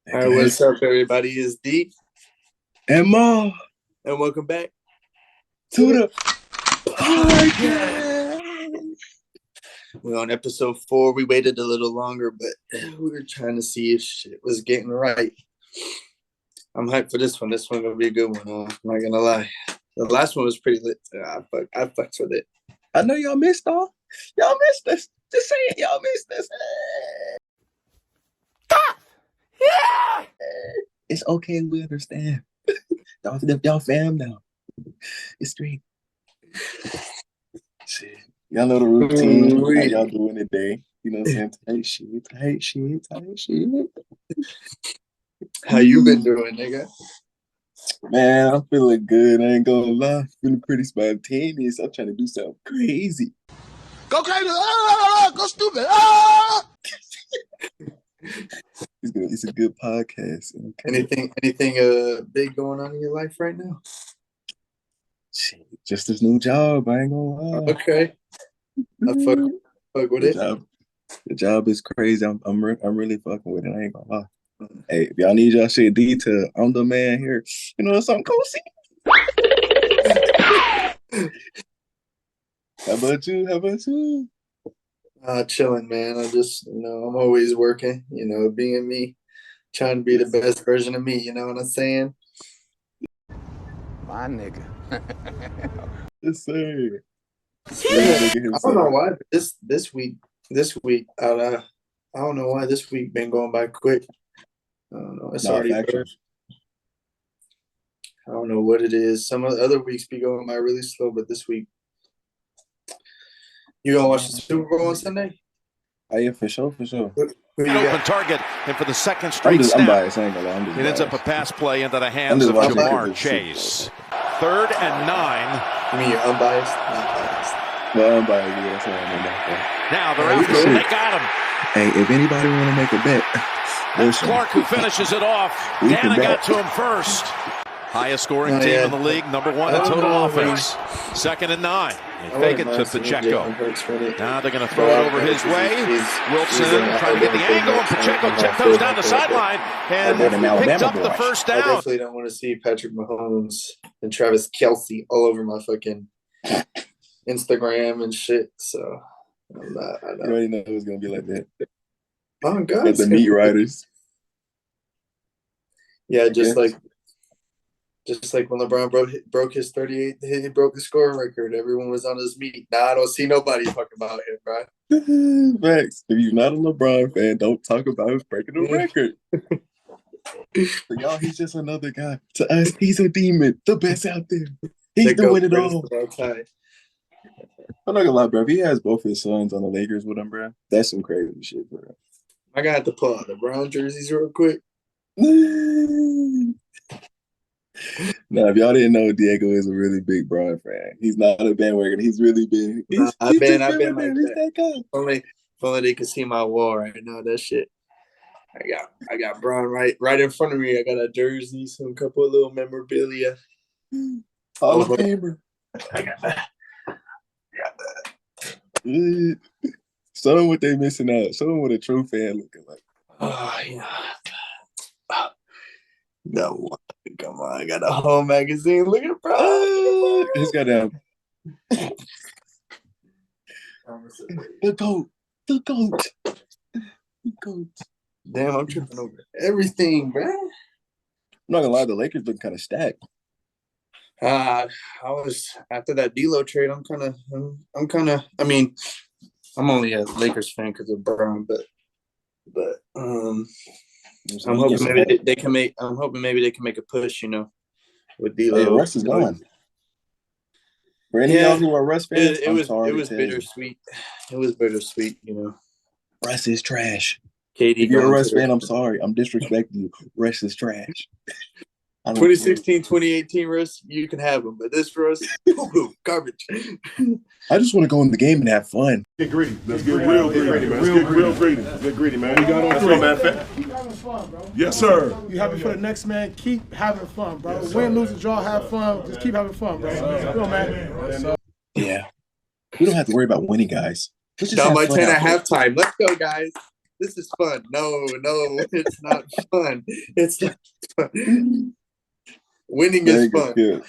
All right, what's up, everybody? It's D. And Ma. And welcome back to the podcast. We're on episode 4. We waited a little longer, but we were trying to see if shit was getting right. I'm hyped for this one. This one's going to be a good one. I'm not going to lie. The last one was pretty lit. I fucked with it. I know y'all missed all. Y'all missed this. Just saying, y'all missed this. Yeah. It's okay. We understand. Y'all fam now. It's straight. Shit. Y'all know the routine. How y'all doing today? You know what I'm saying? Tight shit. How you been doing, nigga? Man, I'm feeling good. I ain't gonna lie. Feeling pretty spontaneous. I'm trying to do something crazy. Go crazy. Go stupid. It's a good podcast. Anything big going on in your life right now? Shit, just this new job. I ain't gonna lie. Okay. I fuck with it. The job is crazy. I'm really fucking with it. I ain't gonna lie. Hey, if y'all need y'all shit detail, I'm the man here. You know something cozy? How about you? Chilling, man. I just, I'm always working, being me, trying to be the best version of me. You know what I'm saying? My nigga. Yes, sir. I don't know why this week, I don't know why this week been going by quick. I don't know. It's already first. I don't know what it is. Some of the other weeks be going by really slow, but this week. You gonna watch the Super Bowl on Sunday? Oh yeah, for sure. Open target, and for the second straight snap, I'm biased. I ain't gonna lie. it ends up a pass play into the hands of Ja'Marr Chase. 3rd and 9. You mean you're unbiased? Not biased. Well, unbiased. Now they're after him. They got him. Hey, if anybody want to make a bet, that's Clark who finishes it off. Dana got to him first. Highest scoring team in the league, number 1 in total offense. 2nd and 9. They fake it to Pacheco. Now they're going to throw it over his way. Wilson trying to get the angle, and Pacheco tiptoes down the sideline and picked up the first down. I definitely don't want to see Patrick Mahomes and Travis Kelce all over my fucking Instagram and shit. So I'm not. I You already know it's going to be like that. Oh, God. Like the meat riders. Yeah, just like when LeBron broke his 38, he broke the scoring record. Everyone was on his meat. Now I don't see nobody talking about it, bro. Max, if you're not a LeBron fan, don't talk about him breaking the record. For y'all, he's just another guy. To us, he's a demon, the best out there. He's doing it all. I'm not gonna lie, bro. If he has both his sons on the Lakers with him, bro, that's some crazy shit, bro. I got to pull out the Brown jerseys real quick. Now, if y'all didn't know, Diego is a really big Bron fan. He's not a bandwagon. He's really been. I've been like that. If only they could see my wall right now. That shit. I got Bron right in front of me. I got a jersey, some couple of little memorabilia. Hall of Famer. I got that. Show them what they missing out. Show them what a true fan looking like. Oh yeah. No, come on! I got a whole magazine. Look at bro. He's got a the goat. Damn, I'm tripping over everything, bro. I'm not gonna lie, the Lakers look kind of stacked. I was after that D'Lo trade. I'm kind of. I mean, I'm only a Lakers fan because of Brown, but I'm hoping maybe they can make. I'm hoping maybe they can make a push, with D'Lo. Hey, Russ is gone. For any of y'all who are Russ fans, it was bittersweet. It was bittersweet, Russ is trash. KD, if you're a Russ fan, I'm sorry. I'm disrespecting you. Russ is trash. 2016, 2018 Russ, you can have them, but this Russ, garbage. I just want to go in the game and have fun. Get greedy. Let's get real greedy, man. Let's get real greedy. Get greedy, man. We got on three, man. Keep having fun, bro. Yes, sir. You happy for the next man? Keep having fun, bro. Yes, win, lose, or draw, have fun. Just keep having fun, bro. Go, man. Yeah. We don't have to worry about winning, guys. Down by 10 at halftime. Let's go, guys. This is fun. No, it's not fun. It's not fun. Winning is fun. Good.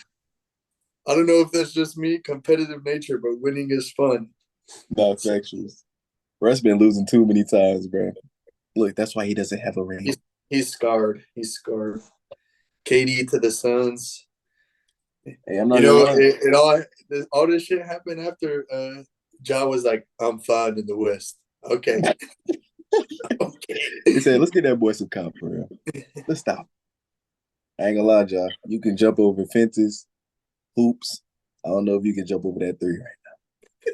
I don't know if that's just me, competitive nature, but winning is fun. No, it's actually. Russ been losing too many times, bro. Look, that's why he doesn't have a ring. He's scarred. He's scarred. KD to the Suns. Hey, I'm not all this shit happened after Ja was like, I'm fine in the West. Okay. Okay. He said, let's get that boy some comp for real. Let's stop. I ain't gonna lie, Ja. You can jump over fences, hoops. I don't know if you can jump over that 3 right now.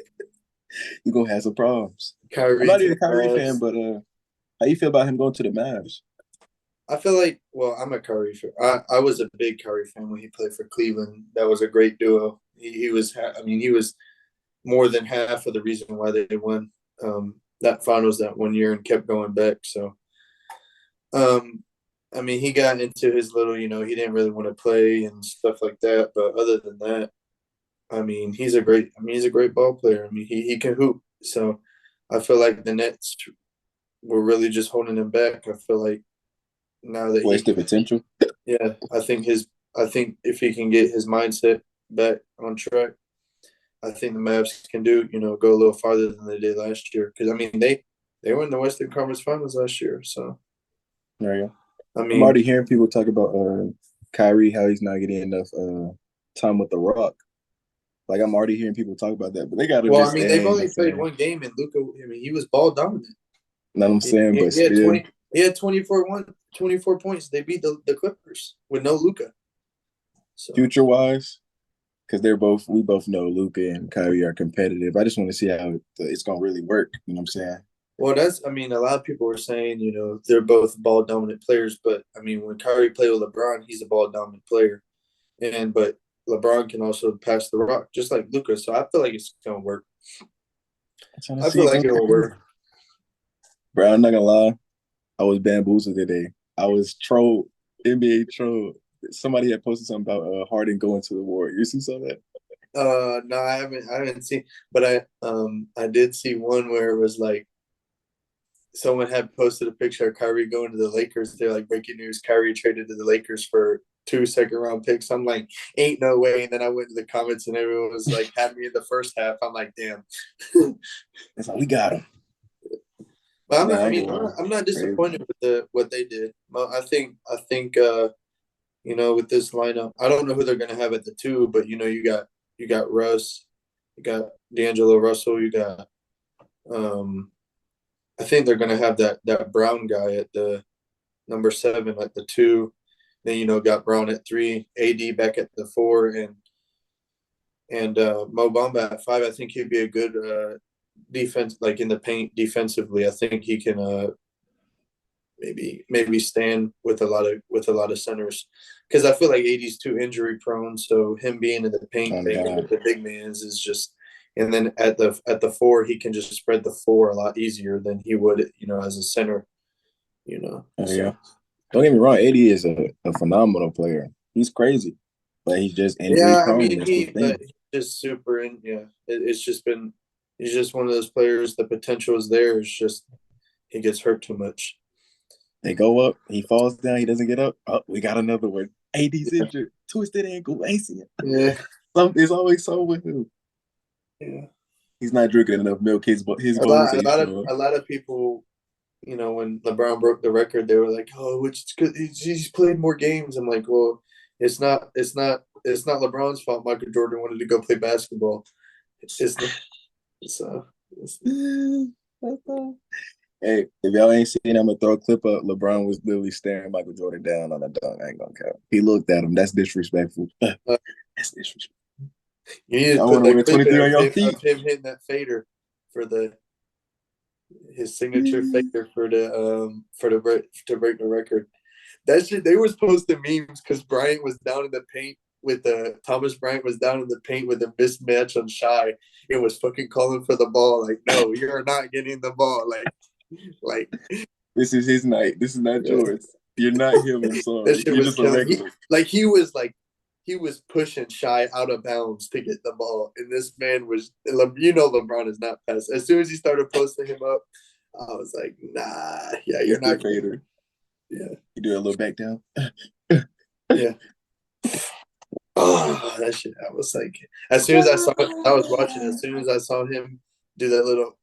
You're gonna have some problems. I'm not even a Kyrie fan, but how you feel about him going to the Mavs? I feel like, well, I'm a Curry fan. I was a big Curry fan when he played for Cleveland. That was a great duo. He was more than half of the reason why they won that finals that one year and kept going back. So, he got into his little, he didn't really want to play and stuff like that. But other than that, he's a great ball player. He can hoop. So I feel like the Nets were really just holding him back. I feel like now that wasted potential. Yeah, I think if he can get his mindset back on track, I think the Mavs can go a little farther than they did last year. Because they were in the Western Conference Finals last year. So there you go. I'm already hearing people talk about Kyrie, how he's not getting enough time with the Rock. Like I'm already hearing people talk about that, but they got to. Well, they've only played one game, and Luka. He was ball dominant. Know what I'm saying, but still, he had 24 points. They beat the Clippers with no Luka. So. Future wise, because we both know Luka and Kyrie are competitive. I just want to see how it's gonna really work. You know what I'm saying? Well, a lot of people were saying, they're both ball dominant players, but when Kyrie played with LeBron, he's a ball dominant player, but LeBron can also pass the rock just like Luka. So I feel like it's gonna work. I feel like it'll work. Bro, I'm not gonna lie. I was bamboozled today. I was trolled, NBA trolled. Somebody had posted something about Harden going to the Warriors. You saw that? No, I haven't seen, but I did see one where it was like someone had posted a picture of Kyrie going to the Lakers. They're like, breaking news: Kyrie traded to the Lakers for 2 second-round picks. I'm like, ain't no way. And then I went to the comments and everyone was like, had me in the first half. I'm like, damn. It's like, we got him. But I'm not disappointed with what they did. I think with this lineup, I don't know who they're going to have at the 2, but you got Russ, you got D'Angelo Russell, you got I think they're going to have that Brown guy at the number 7 at the 2. Then got Brown at 3, AD back at the 4, and Mo Bamba at 5. I think he'd be a good defense, like in the paint defensively. I think he can maybe stand with a lot of centers, because I feel like AD's too injury prone. So him being in the paint with the big man's is just. And then at the 4, he can just spread the floor a lot easier than he would, as a center. Yeah. Don't get me wrong, AD is a phenomenal player. He's crazy, but he's just injury prone. But he's just super in. Yeah, it's just been. He's just one of those players. The potential is there. It's just he gets hurt too much. They go up, he falls down, he doesn't get up. Oh, we got another one. AD's injured, twisted ankle, ACL. Yeah, it's always so with him. Yeah, he's not drinking enough milk. His a lot of people, when LeBron broke the record, they were like, "Oh, which is good. He's played more games." I'm like, "Well, it's not LeBron's fault. Michael Jordan wanted to go play basketball. Hey, if y'all ain't seen, I'm gonna throw a clip up. LeBron was literally staring Michael Jordan down on a dunk. I ain't gonna count. He looked at him. That's disrespectful. That's disrespectful. You need to put that 23 on your feet. Of him hitting that fader for his signature fader to break the record. That shit, they were posting memes because Bryant was down in the paint Thomas Bryant was down in the paint with a mismatch on Shy. It was fucking calling for the ball. Like, no, you're not getting the ball. Like this is his night. This is not yours. You're not him. I'm sorry. You're just a regular. He was pushing Shy out of bounds to get the ball, and this man was. LeBron is not pass. As soon as he started posting him up, I was like, nah, yeah, you're not Vader. Yeah. You do a little back down. Yeah. Oh, that shit. I was like, as soon as I saw it, I was watching. As soon as I saw him do that little,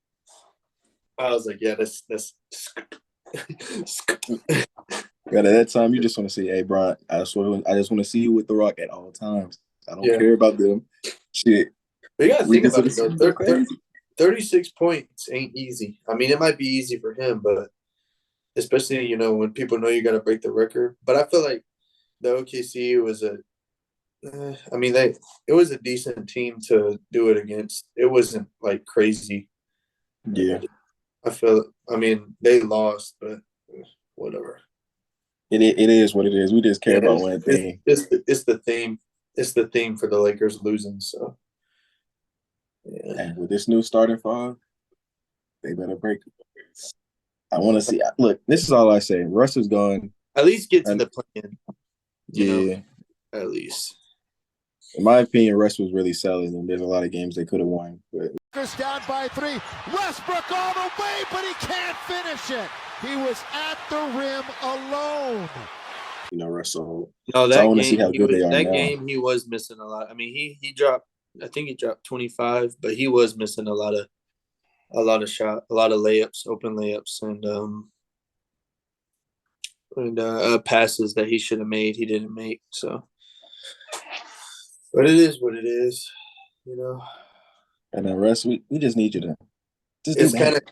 I was like, yeah, that's. At that time, you just want to say, "Hey, Brian, I just want to see you with The Rock at all times. I don't care about them." Shit. But you gotta think about it though. 36 points ain't easy. I mean, it might be easy for him, but especially when people know you got to break the record. But I feel like the OKC was it was a decent team to do it against. It wasn't like crazy. Yeah. They lost, but whatever. It is what it is. We just care about one thing. It's the theme. It's the theme for the Lakers losing. So, yeah. And with this new starting five, they better break it. I want to see. Look, this is all I say. Russ is gone. At least get to the play-in. Yeah. At least. In my opinion, Russ was really selling, and there's a lot of games they could have won. But Down by 3. Westbrook all the way, but he can't finish it. He was at the rim alone. Russell. No, so I want to see how good they are now. That game, he was missing a lot. I mean, he dropped. I think he dropped 25, but he was missing a lot of layups, open layups, and passes that he should have made. He didn't make. So, but it is what it is, And then Russ, we just need you to. It's kind of.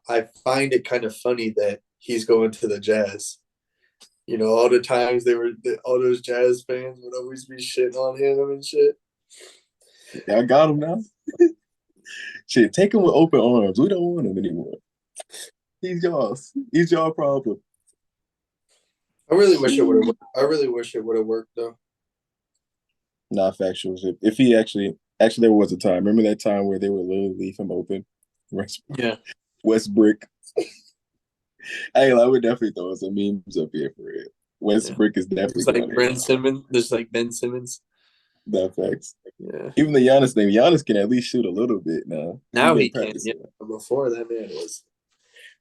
I find it kind of funny that he's going to the Jazz. All the times all those Jazz fans would always be shitting on him and shit. Yeah, I got him now. Shit, take him with open arms. We don't want him anymore. He's yours. He's your problem. I really wish it would have worked though. Not factual. If he actually there was a time. Remember that time where they would literally leave him open? Yeah. Westbrook. I would definitely throw some memes up here for it. Westbrook is definitely it's like Ben Simmons. There's like Ben Simmons. That facts. Yeah. Even the Giannis thing. Giannis can at least shoot a little bit now. Now he can. Yeah. Before that man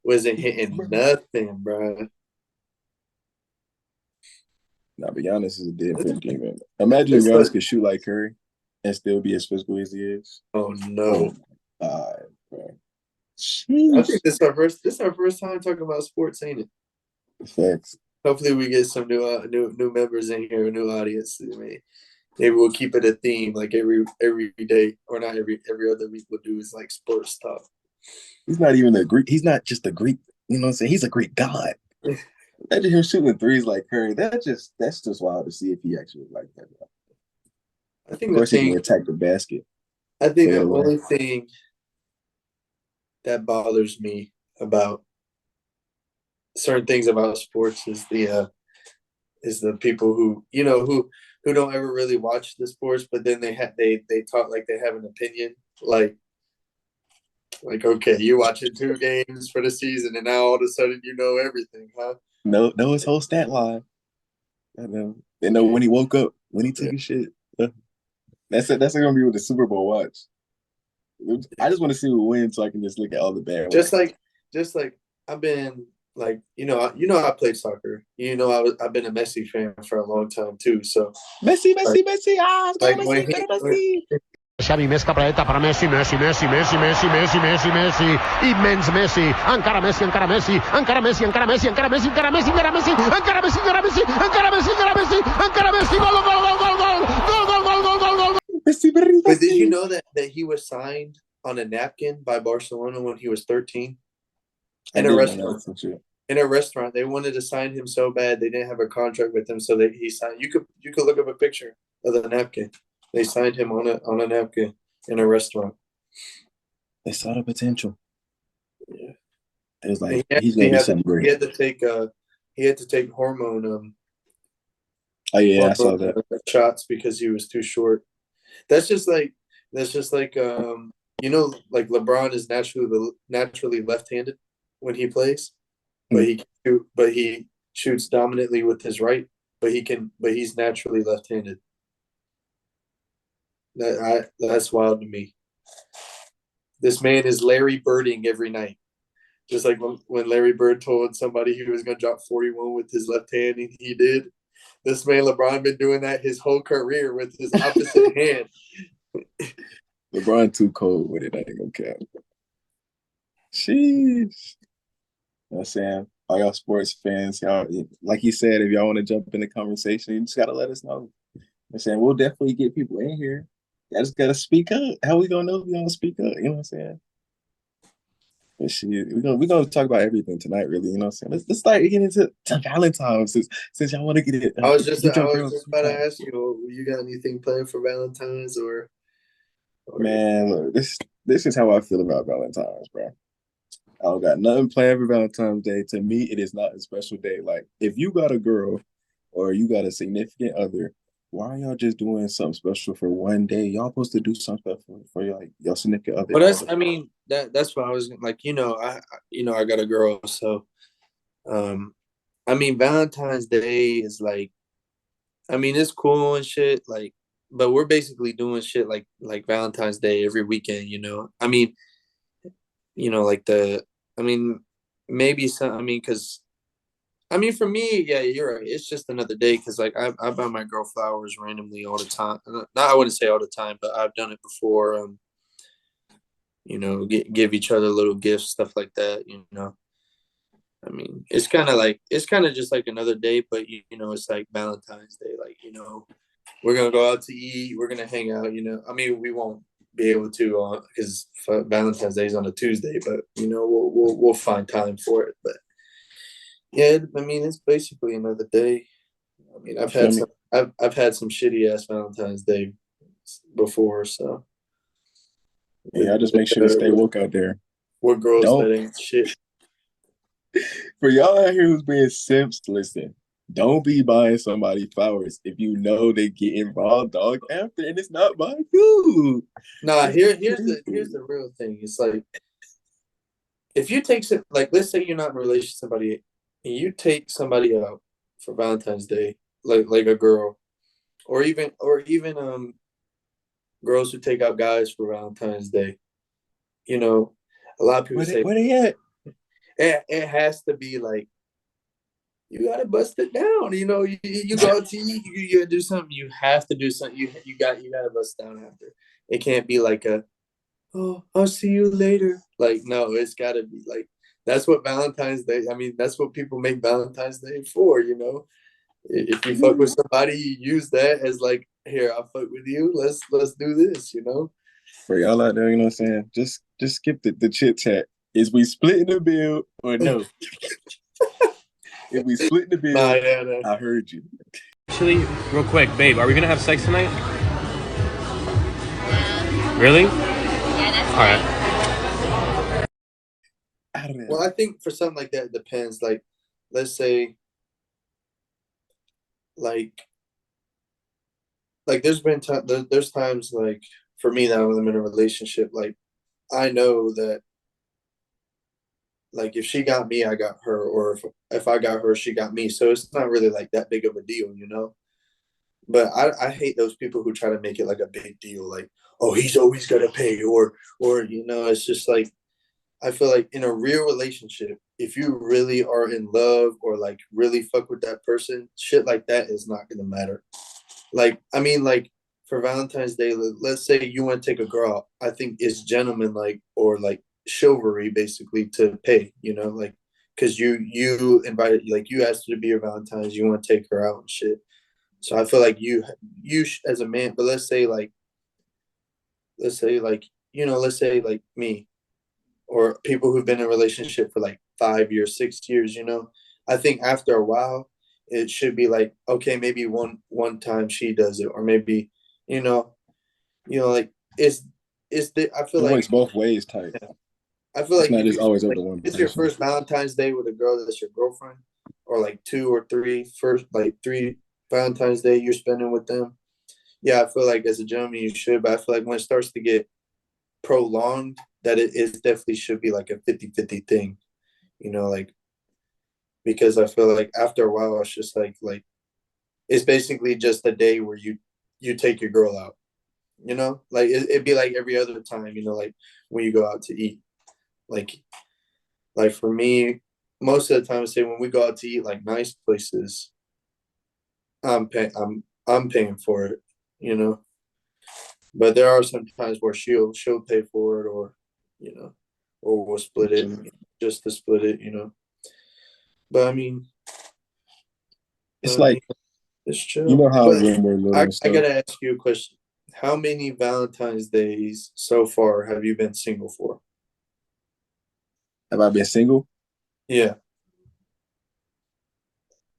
wasn't hitting nothing, bro. Nah, but Giannis is a dead 15, man. Imagine if Giannis could shoot like Curry and still be as physical as he is. Oh no. Bro. I think this is our first time talking about sports, ain't it? Facts. Hopefully we get some new members in here, a new audience. Maybe we'll keep it a theme, like every day, or not every other week. We'll do is like sports stuff. He's not even a Greek. He's not just a Greek. You know what I'm saying? He's a Greek god. Imagine him shooting threes like Curry. That's just wild to see if he actually like that. I think of course he can attack the basket. I think the only thing that bothers me about certain things about sports is the people who don't ever really watch the sports, but then they talk like they have an opinion, like okay, you're watching 2 games for the season, and now all of a sudden you know everything, huh? No, his whole stat line. I know. They know when he woke up, when he took his shit. That's gonna be with the Super Bowl watch. I just want to see who wins, so I can just look at all the bad ones. Just like I've been like I played soccer. I've been a Messi fan for a long time too. So Messi. Messi. Xavi més cap a la dreta per a Messi, immens Messi, encara Messi, encara Messi, encara Messi, encara Messi, encara Messi, encara Messi, encara Messi, encara Messi, encara Messi, encara Messi, encara Messi, encara Messi, gol. But did you know that he was signed on a napkin by Barcelona when he was 13? In a restaurant, they wanted to sign him so bad they didn't have a contract with him, so he signed. You could look up a picture of the napkin. They signed him on a napkin in a restaurant. They saw the potential. Yeah, it was like he's gonna be something great. He had to take hormone. I saw that shots because he was too short. That's just like like LeBron is naturally left-handed when he plays, but he shoots dominantly with his right, but he's naturally left-handed. That's wild to me. This man is Larry Birding every night. Just like when Larry Bird told somebody he was going to drop 41 with his left hand, and he did. This man, LeBron, been doing that his whole career with his opposite hand. LeBron too cold with it. I ain't gonna cap. Sheesh. You know what I'm saying? All y'all sports fans, y'all, like he said, if y'all want to jump in the conversation, you just got to let us know. You know what I'm saying? We'll definitely get people in here. Y'all just got to speak up. How we going to know if you don't speak up? You know what I'm saying? But shit, we're gonna talk about everything tonight, really. You know what I'm saying? Let's start getting into Valentine's since y'all want to get it. I was just about to ask you got anything planned for Valentine's or Man, look, this is how I feel about Valentine's, bro. I don't got nothing planned for Valentine's Day. To me, it is not a special day. Like, if you got a girl or you got a significant other, why are y'all just doing something special for one day? Y'all supposed to do something special for your significant other. Well, that's what I was like. I got a girl, so Valentine's Day is like, it's cool and shit, like, but we're basically doing shit like Valentine's Day every weekend, maybe some, because for me, yeah, you're right. It's just another day because, like, I buy my girl flowers randomly all the time. I wouldn't say all the time, but I've done it before. Give each other little gifts, stuff like that. It's kind of just like another day, but it's like Valentine's Day. Like, we're gonna go out to eat. We're gonna hang out. We won't be able to because Valentine's Day is on a Tuesday, but we'll find time for it. But yeah, it's basically another day. I've had some shitty ass Valentine's Day before, so yeah, I just make sure to stay woke out there. We're girls that ain't shit. For y'all out here who's being simps, listen, don't be buying somebody flowers if you know they get involved dog after and it's not by you. Nah, here's the real thing. It's like, if you take let's say you're not in a relationship with somebody and you take somebody out for Valentine's Day, like a girl, or even girls who take out guys for Valentine's Day, a lot of people say, where they at? It has to be like, you gotta bust it down. You go out to eat, you gotta do something. You have to do something. You gotta bust it down after. It can't be like oh, I'll see you later. Like, no, it's gotta be like, that's what Valentine's Day. That's what people make Valentine's Day for. If you fuck with somebody, you use that as like, here, I'll fuck with you. Let's do this. For y'all out there, you know what I'm saying? Just skip the chit chat. Is we splitting the bill or no? If we split the bill, nah. I heard you. Actually, real quick, babe, are we gonna have sex tonight? Really? Yeah, that's all right. Well, I think for something like that, it depends. Like, let's say, like there's times, like, for me that I'm in a relationship, like, I know that, like, if she got me, I got her, or if I got her, she got me. So it's not really like that big of a deal, But I hate those people who try to make it like a big deal, like, oh, he's always got to pay, or it's just like, I feel like in a real relationship, if you really are in love or like really fuck with that person, shit like that is not gonna matter. Like, like, for Valentine's Day, let's say you want to take a girl out, I think it's gentlemanlike or like chivalry basically to pay, like, because you invited, like, you asked her to be your Valentine's, you want to take her out and shit. So I feel like you as a man, but let's say like me, or people who've been in a relationship for like 5 years, 6 years, I think after a while it should be like, okay, maybe one time she does it, or maybe, like, I feel like it works both ways type. Yeah. I feel like it's not just always up to one. It's your first Valentine's Day with a girl that's your girlfriend, or like 2 or 3 3 Valentine's Day you're spending with them. Yeah, I feel like as a gentleman you should, but I feel like when it starts to get prolonged, that it definitely should be like a 50-50 thing, like, because I feel like after a while it's just like it's basically just a day where you take your girl out, You know, like it'd be like every other time. You know, like when you go out to eat, like for me, most of the time, say when we go out to eat like nice places, I'm paying for it. You know, but there are some times where she'll pay for it, or you know, or we'll split it just to split it. You know, but I mean, It's like it's chill. You know how But when we're little and I stuff. gotta ask you a question. How many Valentine's days so far have you been single for? Have I been single? Yeah.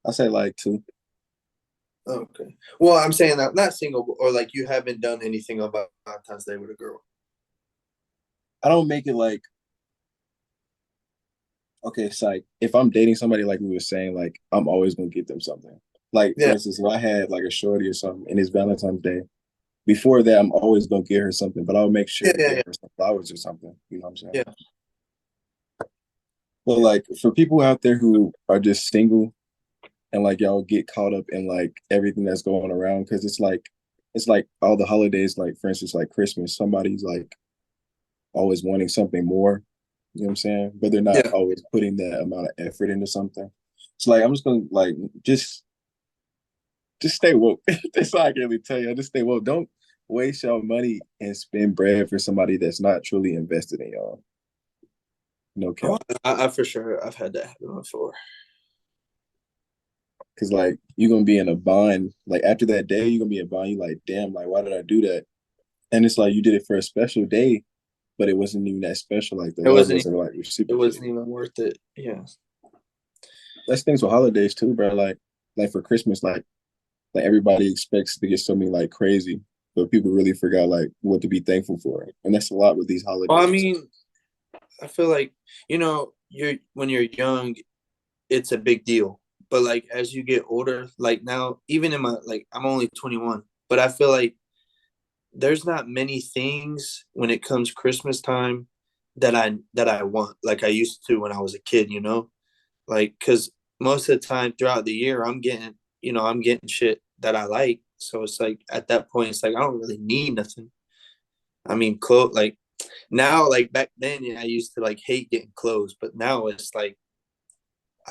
I say like 2. Okay. Well, I'm saying that not single, or like you haven't done anything on Valentine's Day with a girl. I don't make it like, okay, it's like if I'm dating somebody, like we were saying, like I'm always gonna get them something. Like for instance, if I had like a shorty or something and it's Valentine's Day, before that I'm always gonna get her something, but I'll make sure to get her some flowers or something. You know what I'm saying? Yeah. But like for people out there who are just single and like y'all get caught up in like everything that's going around, because it's like all the holidays, like for instance, like Christmas, somebody's like always wanting something more. You know what I'm saying? But they're not always putting that amount of effort into something. So like I'm just gonna like just stay woke. That's all I can really tell you. Just stay woke. Don't waste your money and spend bread for somebody that's not truly invested in y'all. No cap. I for sure I've had that happen before. Cause like you're gonna be in a bind. Like after that day, you're gonna be in a bind. You're like, damn, like why did I do that? And it's like you did it for a special day, but it wasn't even that special. Like the love wasn't like reciprocated. It wasn't even worth it. Yeah. That's things with holidays too, bro. Like for Christmas, like everybody expects to get something like crazy, but people really forgot like what to be thankful for, and that's a lot with these holidays. Well, I mean, I feel like when you're young, it's a big deal, but like as you get older, like now, even in my I'm only 21, but I feel like there's not many things when it comes Christmas time that I want like I used to when I was a kid. You know, like because most of the time throughout the year, I'm getting shit that I like. So it's like at that point, it's like I don't really need nothing. I mean, clothes like now, like back then, I used to like hate getting clothes, but now it's like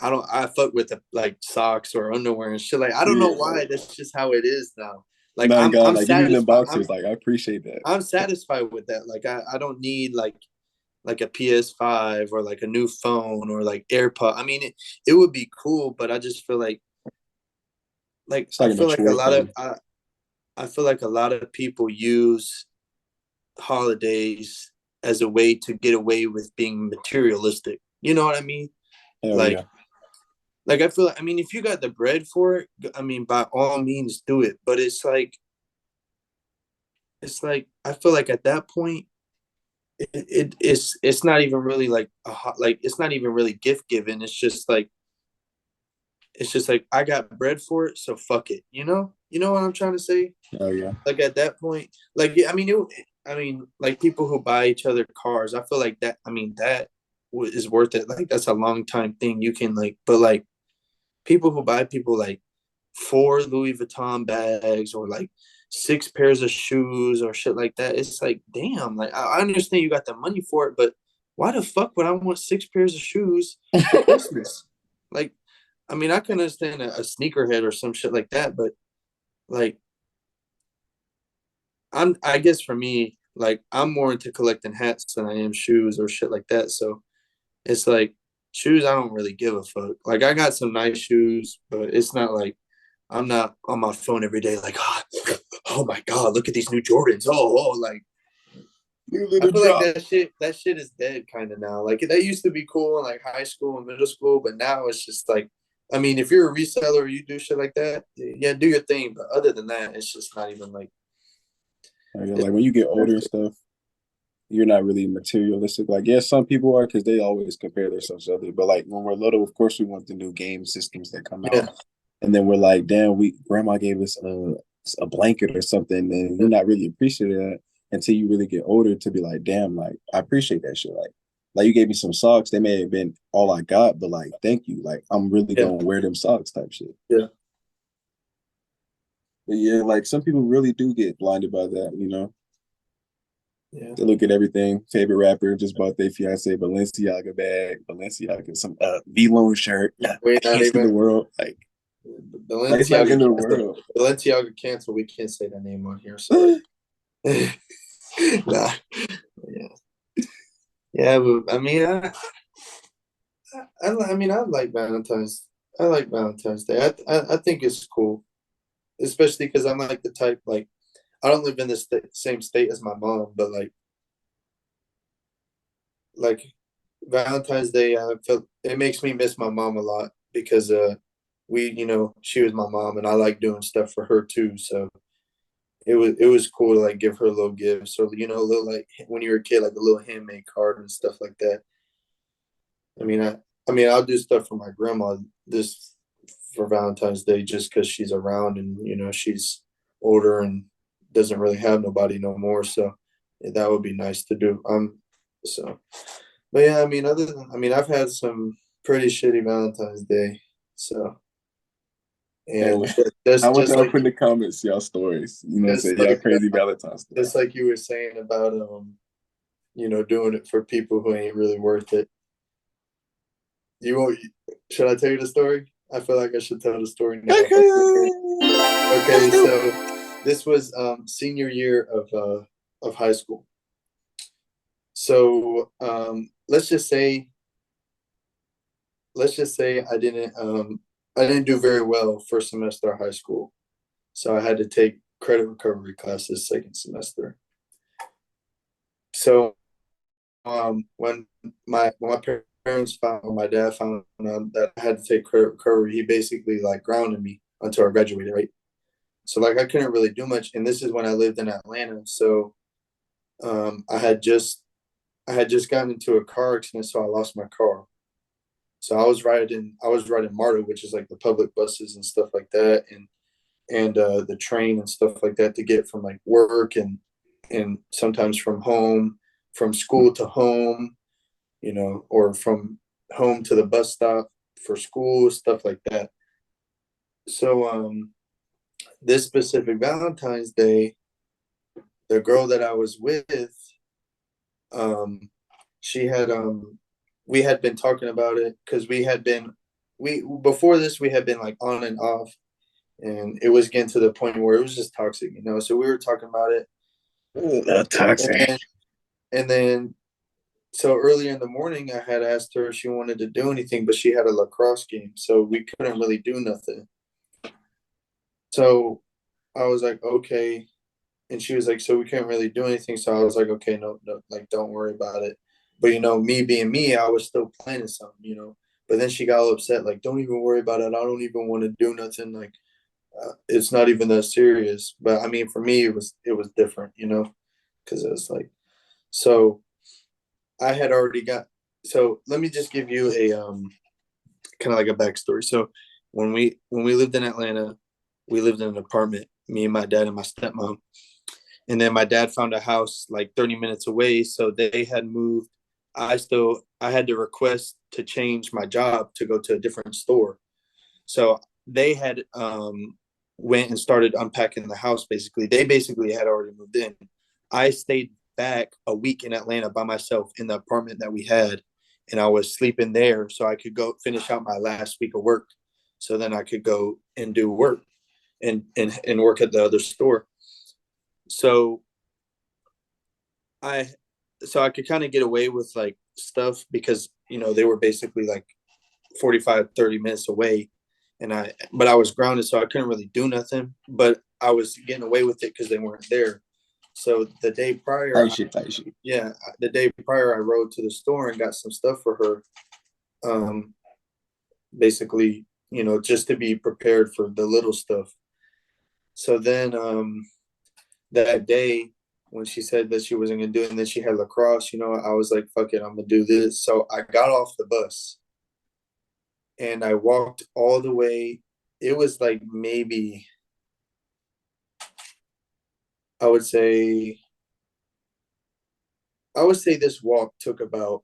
I fuck with the, like socks or underwear and shit. Like I don't know why. That's just how it is now. Like I'm like give me the satisfied. boxers. Like I appreciate that. I'm satisfied with that. Like I don't need like a PS5 or like a new phone or like AirPod. I mean, it would be cool, but I just feel like I feel like I feel like a lot of people use holidays as a way to get away with being materialistic. You know what I mean? Hell like yeah. like I feel like, I mean, if you got the bread for it, I mean, by all means do it. But it's like I feel like at that point it's not even really like it's not even really gift giving. It's just like I got bread for it, so fuck it. You know what I'm trying to say? Oh yeah. Like at that point, like I mean, like people who buy each other cars, I feel like that. I mean, that is worth it. Like that's a long time thing. You can like, but like people who buy people like 4 Louis Vuitton bags or like 6 pairs of shoes or shit like that. It's like, damn. Like I understand you got the money for it, but why the fuck would I want 6 pairs of shoes for Christmas? Like, I mean, I can understand a sneakerhead or some shit like that, but like, I guess for me, like I'm more into collecting hats than I am shoes or shit like that. So it's like shoes, I don't really give a fuck. Like I got some nice shoes, but it's not like I'm not on my phone every day. Like, oh my god, look at these new Jordans. Like I feel like that shit is dead kind of now. Like that used to be cool in like high school and middle school, but now it's just like, I mean, if you're a reseller or you do shit like that, yeah, do your thing. But other than that, it's just not even like. Like when you get older and stuff, you're not really materialistic. Like, yeah, some people are because they always compare themselves to others. But like when we're little, of course, we want the new game systems that come out, and then we're like, damn, grandma gave us a blanket or something, and you're not really appreciating that until you really get older to be like, damn, like I appreciate that shit. Like you gave me some socks. They may have been all I got, but like, thank you. Like I'm really gonna wear them socks type shit. Yeah. But yeah, like some people really do get blinded by that, you know. Yeah. They look at everything. Favorite rapper just bought their fiance Balenciaga bag, Balenciaga some V-Lone shirt. We're not Best in the even world. Like it's not in the world. Balenciaga canceled. We can't say that name on here. So nah. Yeah, but I mean, I mean, I like Valentine's. I like Valentine's Day. I think it's cool, especially because I'm like the type like I don't live in the same state as my mom, but like Valentine's Day, I feel it makes me miss my mom a lot because she was my mom and I like doing stuff for her too. So it was cool to like give her a little gift. So a little like when you were a kid, like a little handmade card and stuff like that. I mean, I'll do stuff for my grandma this for Valentine's Day just because she's around and she's older and doesn't really have nobody no more. So that would be nice to do. But yeah, I mean, I've had some pretty shitty Valentine's Day. So and I want y'all like, put in the comments y'all stories. Say y'all crazy Valentine's Day. Just like you were saying about doing it for people who ain't really worth it. Should I tell you the story? I feel like I should tell the story now. Okay, so this was senior year of high school. So let's just say I didn't do very well first semester of high school. So I had to take credit recovery classes second semester. So when my parents my dad found out that I had to take credit recovery, he basically like grounded me until I graduated, right? So like I couldn't really do much, and this is when I lived in Atlanta. So I had just gotten into a car accident, so I lost my car. So I was riding MARTA, which is like the public buses and stuff like that, and the train and stuff like that to get from like work and sometimes from home, from school to home, or from home to the bus stop for school, stuff like that. So this specific Valentine's Day, the girl that I was with, she had we had been talking about it because before this we had been like on and off, and it was getting to the point where it was just toxic, so we were talking about it. Toxic. And then so early in the morning I had asked her if she wanted to do anything, but she had a lacrosse game, so we couldn't really do nothing. So I was like, okay. And she was like, so we can't really do anything. So I was like, okay, no, like, don't worry about it. But, me being me, I was still planning something, But then she got all upset, like, don't even worry about it. I don't even want to do nothing. Like, it's not even that serious. But, I mean, for me, it was different, because it was like, so I had already so let me just give you a kind of like a backstory. So when we lived in Atlanta, we lived in an apartment, me and my dad and my stepmom. And then my dad found a house like 30 minutes away. So they had moved. I had to request to change my job to go to a different store. So they had went and started unpacking the house. Basically, they had already moved in. I stayed back a week in Atlanta by myself in the apartment that we had. And I was sleeping there so I could go finish out my last week of work. So then I could go and do work and work at the other store. So I could kind of get away with like stuff because, they were basically like 45, 30 minutes away, but I was grounded, so I couldn't really do nothing, but I was getting away with it because they weren't there. So the day prior, the day prior, I rode to the store and got some stuff for her. Basically, just to be prepared for the little stuff. So then, that day when she said that she wasn't going to do it and then she had lacrosse, I was like, fuck it, I'm going to do this. So I got off the bus and I walked all the way. It was like maybe, I would say this walk took about,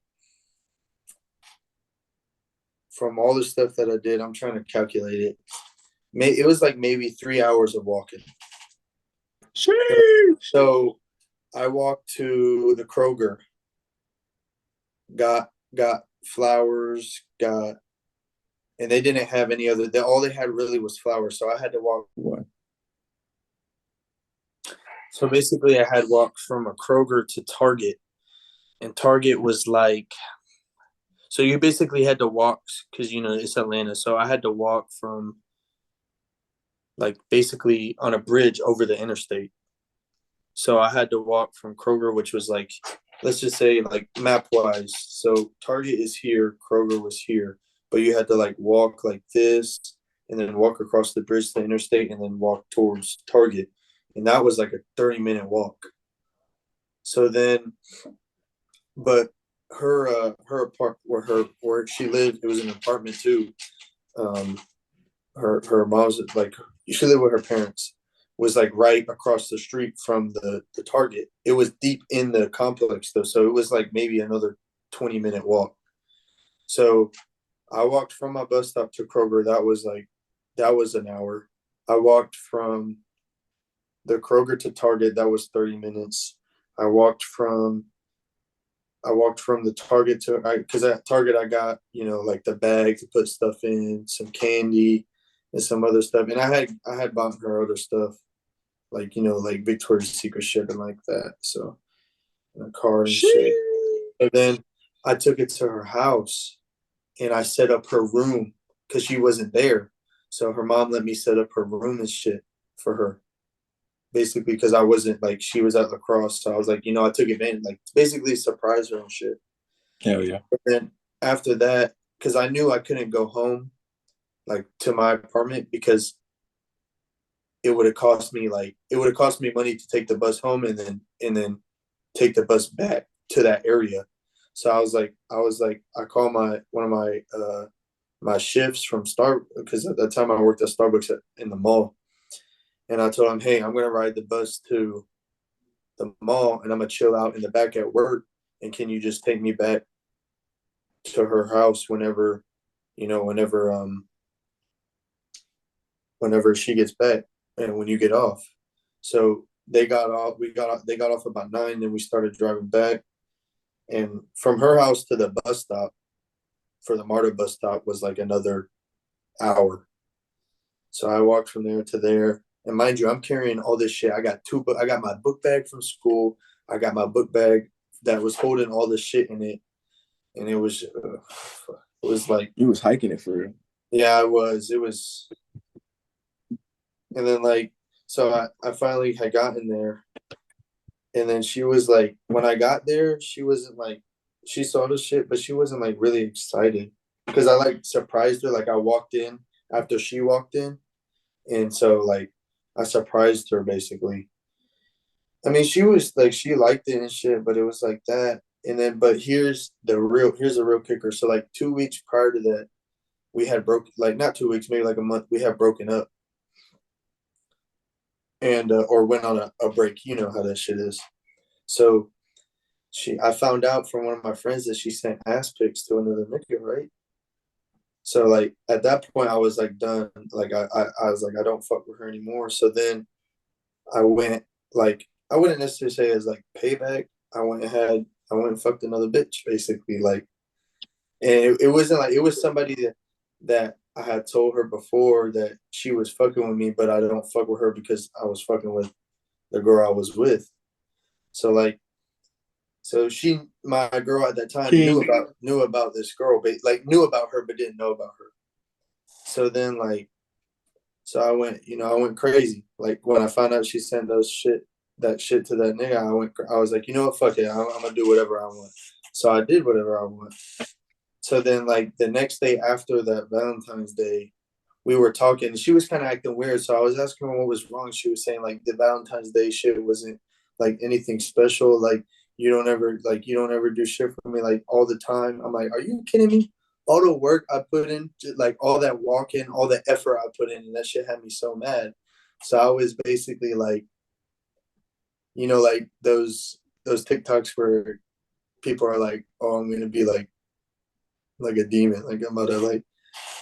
from all the stuff that I did, I'm trying to calculate it. It was like maybe 3 hours of walking. Sheesh. So I walked to the Kroger, got flowers, and they didn't have any other. All they had really was flowers, so I had to walk. What? So basically, I had walked from a Kroger to Target, and Target was like, so you basically had to walk because it's Atlanta. So I had to walk from like basically on a bridge over the interstate. So I had to walk from Kroger, which was like, let's just say like map wise. So Target is here, Kroger was here, but you had to like walk like this and then walk across the bridge to the interstate and then walk towards Target. And that was like a 30-minute walk. So then, but her apartment where she lived, it was an apartment too. Her mom's like, she lived with her parents, was like right across the street from the Target. It was deep in the complex though, so it was like maybe another 20-minute walk. So I walked from my bus stop to Kroger. That was an hour. I walked from the Kroger to Target. That was 30 minutes. I walked from the Target to, because at Target I got like the bag to put stuff in, some candy and some other stuff, and I had bought her other stuff like like Victoria's Secret shit and like that. So in a car and shit. And then I took it to her house and I set up her room because she wasn't there. So her mom let me set up her room and shit for her. Basically, because I wasn't like, she was at lacrosse. So I was like, I took advantage, like basically surprise her and shit. Hell yeah. And then after that, because I knew I couldn't go home like to my apartment because it would have cost me money to take the bus home and then take the bus back to that area. So I was like, I called one of my shifts from Starbucks, because at that time I worked at Starbucks in the mall. And I told him, hey, I'm going to ride the bus to the mall and I'm going to chill out in the back at work. And can you just take me back to her house whenever she gets back and when you get off. So they got off about 9, then we started driving back. And from her house to the bus stop, for the MARTA bus stop, was like another hour. So I walked from there to there. And mind you, I'm carrying all this shit. I got my book bag from school. I got my book bag that was holding all the shit in it. And it was like, you was hiking it for real. Yeah, I was. It was. And then like, so I finally had gotten there. And then she was like, when I got there, she wasn't like, she saw the shit, but she wasn't like really excited because I like surprised her. Like I walked in after she walked in. And so like I surprised her basically. I mean, she was like, she liked it and shit, but it was like that. And then, but here's a real kicker. So like 2 weeks prior to that, we had not 2 weeks, maybe like a month, we had broken up. And or went on a break. You know how that shit is. So I found out from one of my friends that she sent ass pics to another nigga, right? So like at that point I was like done. Like I was like, I don't fuck with her anymore. So then I went, like, I wouldn't necessarily say as like payback. I went and fucked another bitch basically. Like, and it wasn't like, it was somebody that I had told her before that she was fucking with me, but I don't fuck with her because I was fucking with the girl I was with. So like, my girl at that time knew about this girl, but like knew about her, but didn't know about her. So then like, so I went crazy. Like when I found out she sent that shit to that nigga, I was like, you know what, fuck it. I'm gonna do whatever I want. So I did whatever I want. So then like the next day after that Valentine's Day, we were talking. She was kind of acting weird. So I was asking her what was wrong. She was saying like the Valentine's Day shit wasn't like anything special. Like you don't ever do shit for me like all the time. I'm like, are you kidding me? All the work I put in, like all that walking, all the effort I put in, and that shit had me so mad. So I was basically like, like those TikToks where people are like, oh, I'm gonna be like a demon, like I'm about to like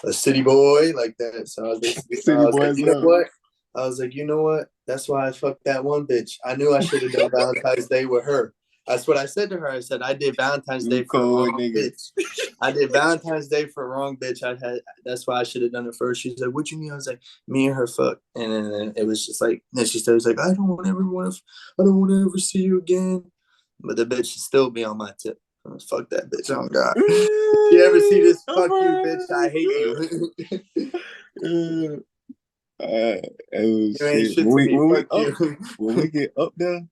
a city boy like that. So I was basically, like, you know what? I was like, you know what? That's why I fucked that one bitch. I knew I should have done Valentine's Day with her. That's what I said to her. I said I did Valentine's Day for the wrong bitch. I did Valentine's Day for the wrong bitch. That's why I should have done it first. She's like, what you mean? I was like, me and her fuck. And then it was just like, then she started like, I don't want to ever see you again. But the bitch should still be on my tip. Fuck that bitch. Oh God. You ever see this? Fuck you, bitch. I hate you. When we get up there,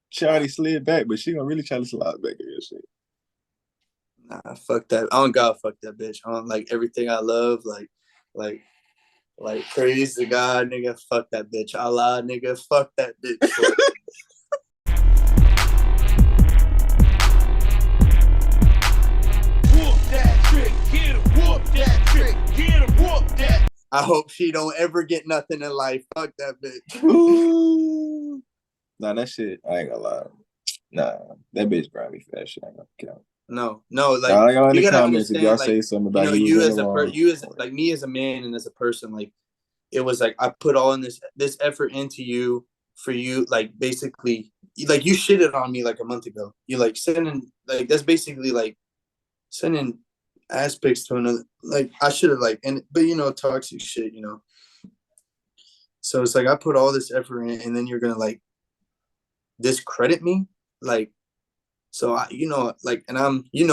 she already slid back, but she gonna really try to slide back in your shit. Nah, fuck that. I don't gotta fuck that bitch. I don't like everything I love, like praise to God, nigga. Fuck that bitch. Allah, nigga. Fuck that bitch. Whoop that trick, get him. Whoop that trick, get him. Whoop that. I hope she don't ever get nothing in life. Fuck that bitch. Ooh. Nah, that shit, I ain't gonna lie. Nah, that bitch grimy for that shit. I ain't gonna count. No, like y'all in you the gotta comments if y'all understand, say something about you as like me as a man and as a person, like it was like I put all in this effort into you for you, like basically like you shitted on me like a month ago. You like sending like that's basically like sending aspects to another, like I should have like but toxic shit, so it's like I put all this effort in and then you're gonna like discredit me, like, so I like, and I'm me,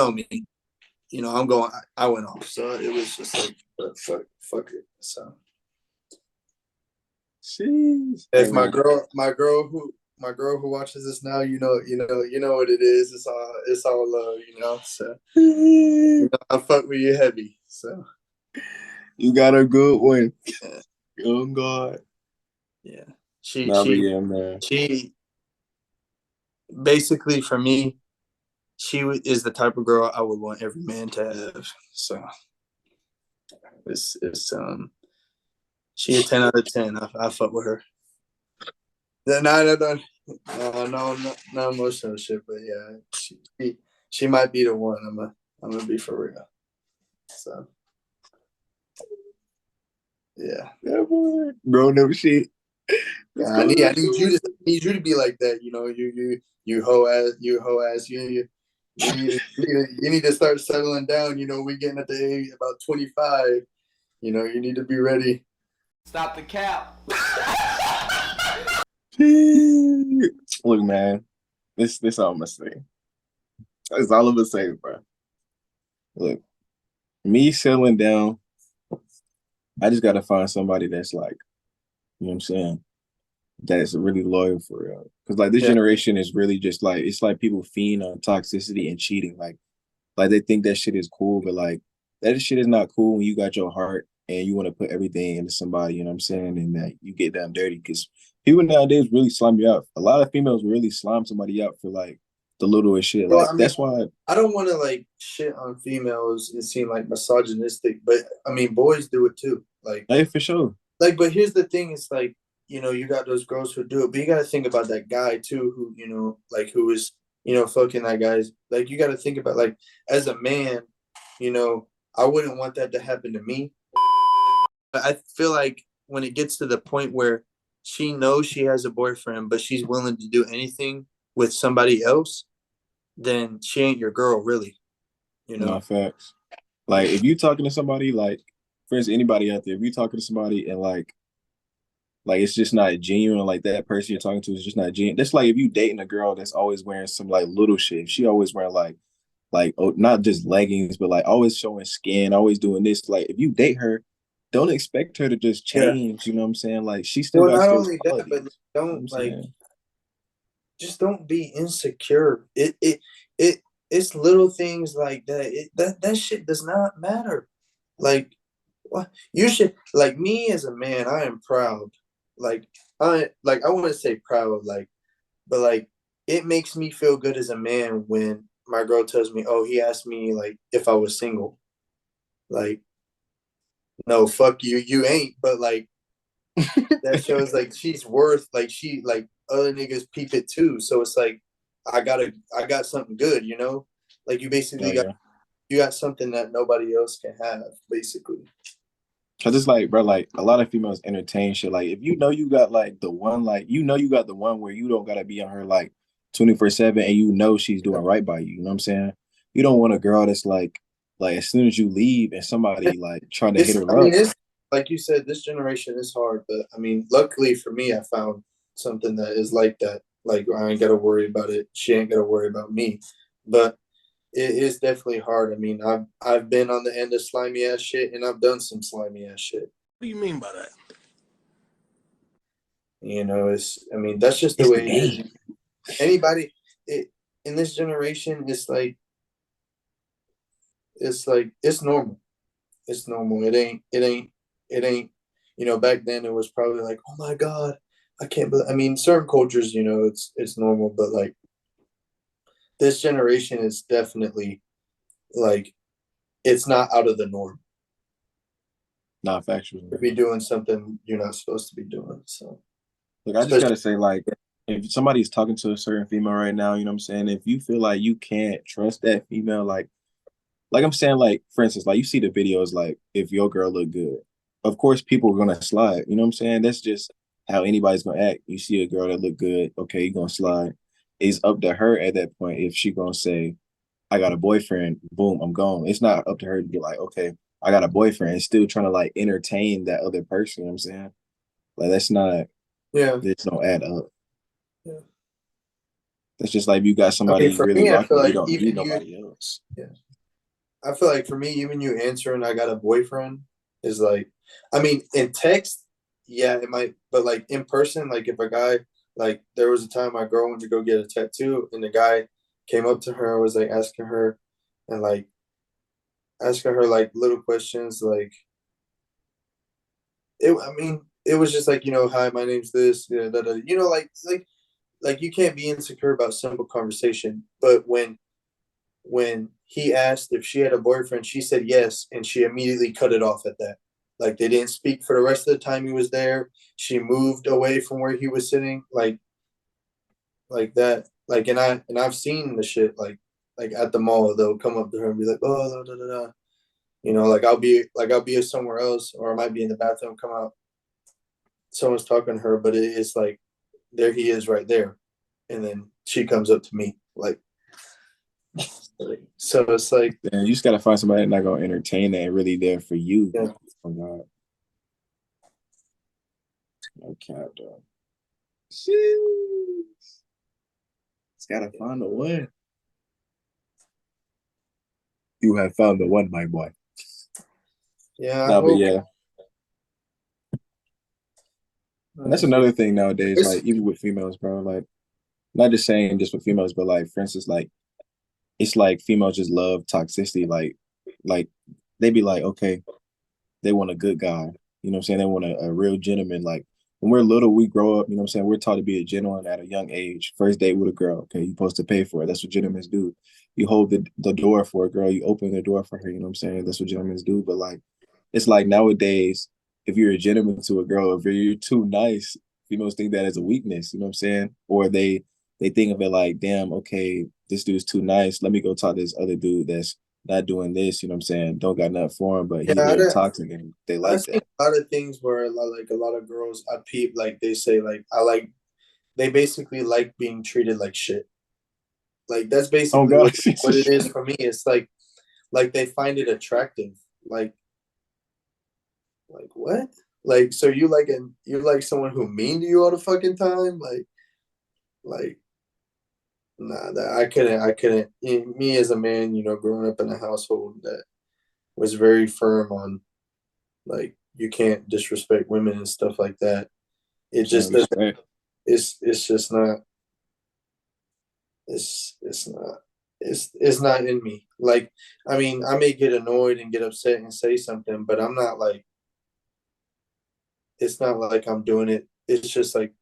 I'm going, I went off, so it was just like fuck it. So jeez. If my girl who watches this now, you know what it is. It's all love, so I fuck with you heavy. So you got a good one. Yeah. Oh God. Yeah. She basically, for me, she is the type of girl I would want every man to have. So it's she a 10 out of 10. I fuck with her. No emotional shit, but yeah, she might be the one. I'm gonna be for real. So yeah, bro, no shit. Yeah, I need you to be like that. You hoe ass. You need to start settling down. We getting at the age about 25. You need to be ready. Stop the cap. Look, man, this all I'm gonna say. That's all I'm gonna say, bro. Look, me settling down, I just gotta find somebody that's like, you know what I'm saying, that's really loyal for real. Because like this generation is really just like, it's like people fiend on toxicity and cheating. Like they think that shit is cool, but like that shit is not cool when you got your heart and you want to put everything into somebody, you know what I'm saying, and that you get down dirty. Because people nowadays really slime you out. A lot of females really slime somebody out for like the littlest shit. Like that's why I don't want to like shit on females and seem like misogynistic, but I mean boys do it too. Like, hey, for sure. Like, but here's the thing: it's like you got those girls who do it, but you got to think about that guy too, who like who is fucking that guy's. Like, you got to think about, like, as a man, I wouldn't want that to happen to me. But I feel like when it gets to the point where she knows she has a boyfriend, but she's willing to do anything with somebody else, then she ain't your girl, really. No, facts. Like, if you talking to somebody, like, for instance, anybody out there, if you talking to somebody and like it's just not genuine, like that person you're talking to is just not genuine. That's like if you dating a girl that's always wearing some like little shit. If she always wearing like not just leggings, but like always showing skin, always doing this. Like if you date her, don't expect her to just change. You know what I'm saying? Like she still got those qualities. That, but don't just don't be insecure. It's little things like that. That shit does not matter. Like, what you should, like, me as a man, I am proud. Like I want to say proud, like, but like it makes me feel good as a man when my girl tells me, oh, he asked me like if I was single. Like, no, fuck you, you ain't. But like that shows like she's worth, like she, like other niggas peep it too. So it's like I got something good, like you basically you got something that nobody else can have, basically. Cause it's like, bro, like a lot of females entertain shit. Like if you know you got like the one, like you know you got the one where you don't gotta be on her like 24/7, and you know she's doing right by you. You know what I'm saying? You don't want a girl that's like as soon as you leave and somebody like trying to hit her up. It's like you said, this generation is hard, but I mean, luckily for me, I found something that is like that. Like I ain't gotta worry about it. She ain't gotta worry about me. But it is definitely hard. I mean, I've been on the end of slimy ass shit, and I've done some slimy ass shit. What do you mean by that? You know, I mean, that's just the way it is. Anybody in this generation, it's normal. It's normal. It ain't. You know, back then it was probably like, oh my God, I can't believe. I mean, certain cultures, you know, it's normal, but like this generation is definitely like it's not out of the norm. Not factual. To be doing something you're not supposed to be doing. So, look, I just gotta say, like, if somebody's talking to a certain female right now, you know what I'm saying? If you feel like you can't trust that female, like I'm saying, like, for instance, like you see the videos, like if your girl look good, of course people are gonna slide. You know what I'm saying? That's just how anybody's gonna act. You see a girl that look good, okay, you're gonna slide. It's up to her at that point if she gonna say, I got a boyfriend, boom, I'm gone. It's not up to her to be like, okay, I got a boyfriend, still trying to like entertain that other person, you know what I'm saying? Like that's not this don't add up. Yeah. That's just like you got somebody you really I feel like you don't even need nobody else. Yeah. I feel like for me, even you answering I got a boyfriend is like, I mean, in text, yeah, it might, but like in person, like if a guy, like there was a time my girl went to go get a tattoo and the guy came up to her, was like asking her and like asking her like little questions, like it was just like, you know, hi, my name's this, you know, like you can't be insecure about simple conversation. But when he asked if she had a boyfriend, she said yes, and she immediately cut it off at that. Like they didn't speak for the rest of the time he was there. She moved away from where he was sitting, like that. Like and I've seen the shit like at the mall, they'll come up to her and be like, oh, da, da, da. You know, like I'll be somewhere else, or I might be in the bathroom, come out, someone's talking to her, but it's like there he is right there, and then she comes up to me like. So it's like, yeah, you just gotta find somebody that's not gonna entertain that and really there for you. Yeah. Oh God. No cap, dog. Jeez. Just gotta find the one. You have found the one, my boy. Yeah. No, but yeah. And that's another thing nowadays, like even with females, bro. Like, not just saying just with females, but like, for instance, like it's like females just love toxicity. Like they be like, okay, they want a good guy. You know what I'm saying? They want a real gentleman. Like when we're little, we grow up, you know what I'm saying? We're taught to be a gentleman at a young age. First date with a girl, okay, you're supposed to pay for it. That's what gentlemen do. You hold the door for a girl, you open the door for her, you know what I'm saying? That's what gentlemen do. But like, it's like nowadays, if you're a gentleman to a girl, if you're too nice, females think that as a weakness, you know what I'm saying? Or they think of it like, damn, okay, this dude's too nice. Let me go talk to this other dude that's not doing this, you know what I'm saying? Don't got nothing for him, but he's very toxic and they like that. A lot of things where like a lot of girls I peep, like they say like they basically like being treated like shit. Like that's basically what it is for me. It's like they find it attractive. Like what? Like so you like someone who mean to you all the fucking time? Like nah, that I couldn't. Me as a man, you know, growing up in a household that was very firm on, like, you can't disrespect women and stuff like that. It just doesn't. It's just not. It's not. It's not in me. Like, I mean, I may get annoyed and get upset and say something, but I'm not like. It's not like I'm doing it. It's just like.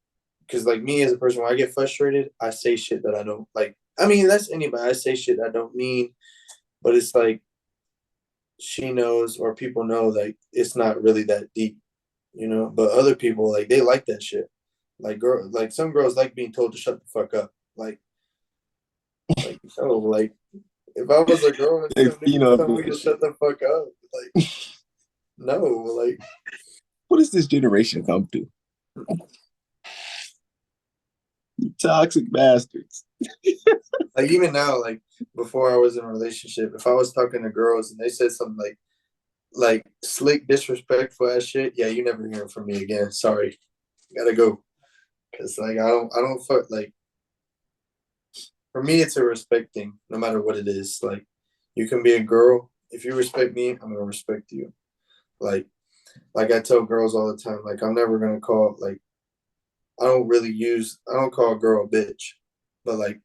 Because, like, me as a person, when I get frustrated, I say shit that I don't like. I mean, that's anybody. I say shit I don't mean, but it's like she knows or people know, like, it's not really that deep, you know? But other people, like, they like that shit. Like, some girls like being told to shut the fuck up. Like oh, like, if I was a girl and you know, tell me to shut the fuck up, like, No, like, what does this generation come to? You toxic bastards. like even now, like before I was in a relationship, if I was talking to girls and they said something like slick, disrespectful ass shit, yeah, you never hear from me again. Sorry, gotta go. Cause like I don't fuck like. For me, it's a respect thing, no matter what it is. Like, you can be a girl. If you respect me, I'm gonna respect you. Like I tell girls all the time, like I'm never gonna call like I don't call a girl a bitch. But like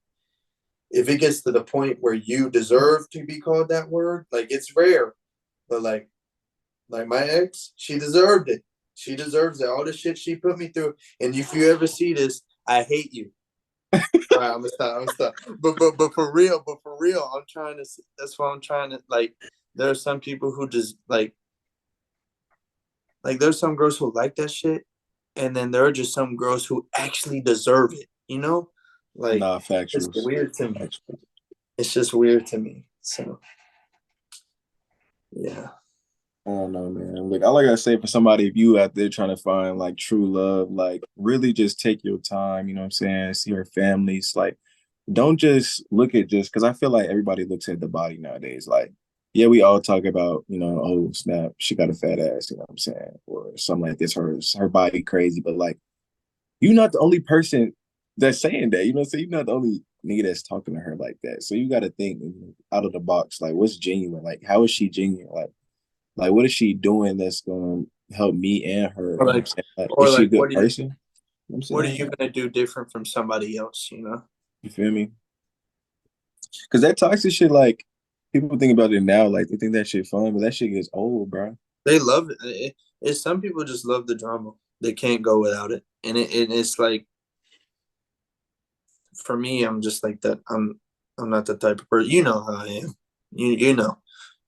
if it gets to the point where you deserve to be called that word, like it's rare. But like my ex, she deserved it. She deserves it. All the shit she put me through. And if you ever see this, I hate you. All right, I'm gonna stop. But for real, I'm trying to. That's why I'm trying to like. There are some people who just like there's some girls who like that shit, and then there are just some girls who actually deserve it. You know, like Nah, it's factuals. weird to me. It's just weird to me. So yeah. I don't know, man. Like all I gotta say for somebody, if you out there trying to find like true love, like really just take your time, you know what I'm saying? See your families. Like, don't just look at just because I feel like everybody looks at the body nowadays. Like, yeah, we all talk about, oh snap, she got a fat ass, you know what I'm saying? Or something like this, her body crazy, but like you're not the only person that's saying that, you know what I'm saying? You're not the only nigga that's talking to her like that. So you gotta think out of the box, like what's genuine? Like, how is she genuine? Like, what is she doing that's going to help me and her? Or You know what I'm like, saying? Like, is she a good person? You know what are saying? you gonna do different from somebody else? You know. You feel me? Because that toxic shit, like, people think about it now, like, they think that shit fun, but that shit gets old, bro. They love it. It's some people just love the drama. They can't go without it, and it's like, for me, I'm just like that. I'm not the type of person. You know how I am.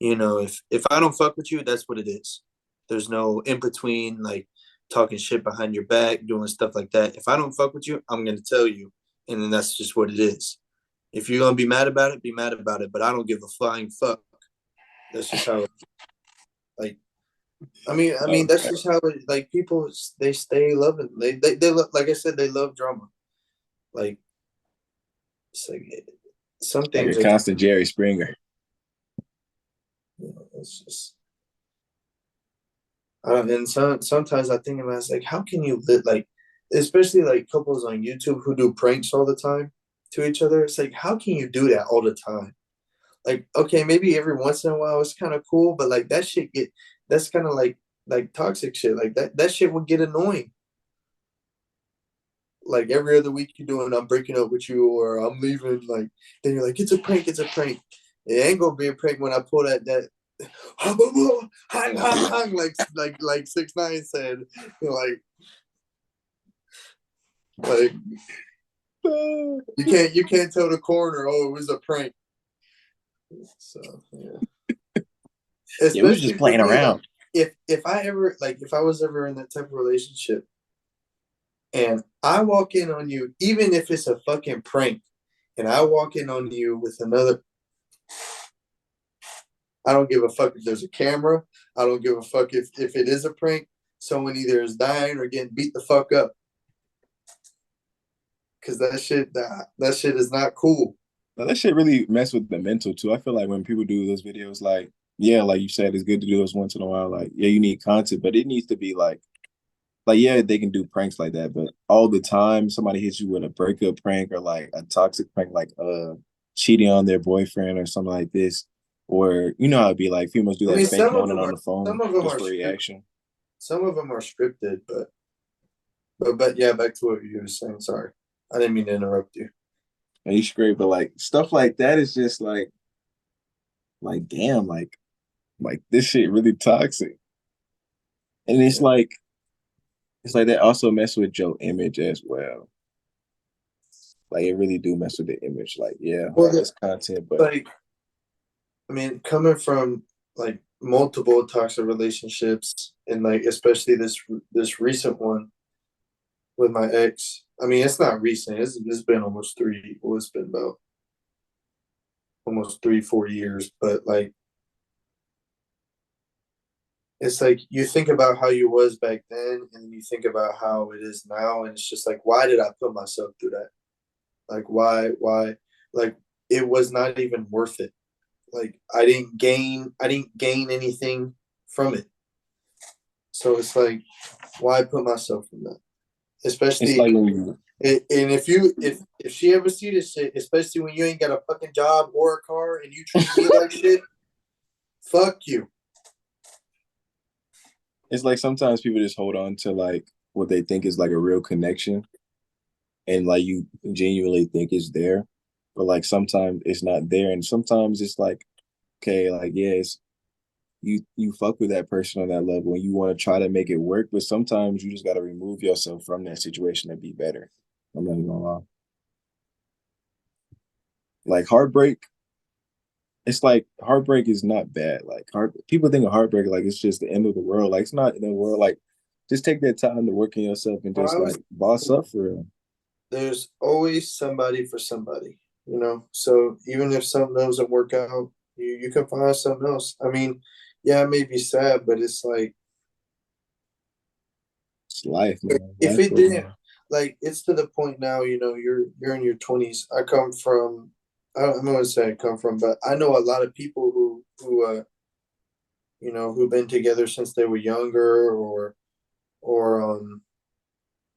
You know, if I don't fuck with you, that's what it is. There's no in between, like talking shit behind your back, doing stuff like that. If I don't fuck with you, I'm gonna tell you, and then that's just what it is. If you're gonna be mad about it, be mad about it. But I don't give a flying fuck. That's just how. Like, I mean, that's just how it. Like people, they stay loving. They love. Like I said, they love drama. Like it's like some Like things a are constant Jerry Springer. it's just. And sometimes I think about it's like, how can you like, especially like couples on YouTube who do pranks all the time to each other? It's like, how can you do that all the time? Like, okay, maybe every once in a while it's kind of cool, but like that's kind of like toxic shit. Like that shit would get annoying. Like every other week you're doing, I'm breaking up with you or I'm leaving. Like then you're like, it's a prank, it's a prank. It ain't gonna be a prank when I pull that hang like 6ix9ine said, like you can't tell the coroner, oh, it was a prank. So yeah. Yeah, we was just playing around. If I was ever in that type of relationship and I walk in on you, even if it's a fucking prank, and I walk in on you with another, I don't give a fuck if there's a camera. I don't give a fuck if it is a prank. Someone either is dying or getting beat the fuck up. Cause that shit is not cool. Now, that shit really mess with the mental too. I feel like when people do those videos, like, yeah, like you said, it's good to do those once in a while. Like, yeah, you need content, but it needs to be like, yeah, they can do pranks like that, but all the time somebody hits you with a breakup prank or like a toxic prank, like cheating on their boyfriend or something like this, or you know how it'd be like females do that fake moaning on the phone just for reaction. Some of them are scripted, but yeah, back to what you were saying. Sorry, I didn't mean to interrupt you. And you great, but like stuff like that is just like damn, like this shit really toxic, and it's like that also mess with your image as well. Like it really do mess with the image. Like, yeah, well, this content, but like, I mean, coming from like multiple toxic relationships and like especially this recent one with my ex. I mean, it's not recent. It's been almost 3. Well, it's been about almost 3-4 years. But like, it's like you think about how you was back then, and then you think about how it is now, and it's just like, why did I put myself through that? Like, why? Like, it was not even worth it. Like, I didn't gain anything from it. So it's like, why put myself in that? Especially, It's like and if she ever see this shit, especially when you ain't got a fucking job or a car and you treat me like shit, fuck you. it's like sometimes people just hold on to like what they think is like a real connection, and like you genuinely think it's there, but like sometimes it's not there, and sometimes it's like, okay, like yeah, it's you fuck with that person on that level and you want to try to make it work, but sometimes you just got to remove yourself from that situation to be better. I'm not even gonna lie. Like heartbreak, it's like heartbreak is not bad. Like people think of heartbreak like it's just the end of the world. Like it's not in the world. Like just take that time to work on yourself and just like boss up for real. There's always somebody for somebody, you know. So even if something doesn't work out, you can find something else. I mean, yeah, it may be sad, but it's like It's life, man. if Life it goes didn't, on. like, it's to the point now, you know, you're in your 20s. I come from, I'm gonna say I come from, but I know a lot of people who you know, who've been together since they were younger, or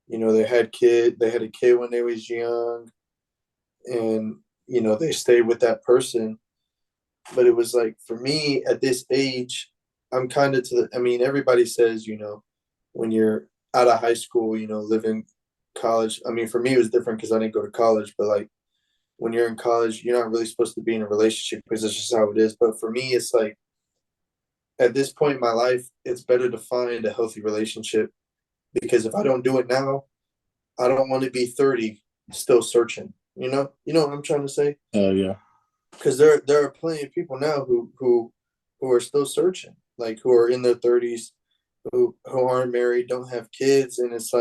you know, they had a kid when they was young, and you know, they stayed with that person. But it was like, for me at this age, I'm kind of to the, I mean, everybody says, you know, when you're out of high school, you know, living college. I mean, for me, it was different because I didn't go to college, but like, when you're in college, you're not really supposed to be in a relationship because it's just how it is. But for me, it's like, at this point in my life, it's better to find a healthy relationship, because if I don't do it now, I don't want to be 30 still searching. You know what I'm trying to say? Yeah. Because there are plenty of people now who are still searching, like, who are in their 30s, who aren't married, don't have kids, and it's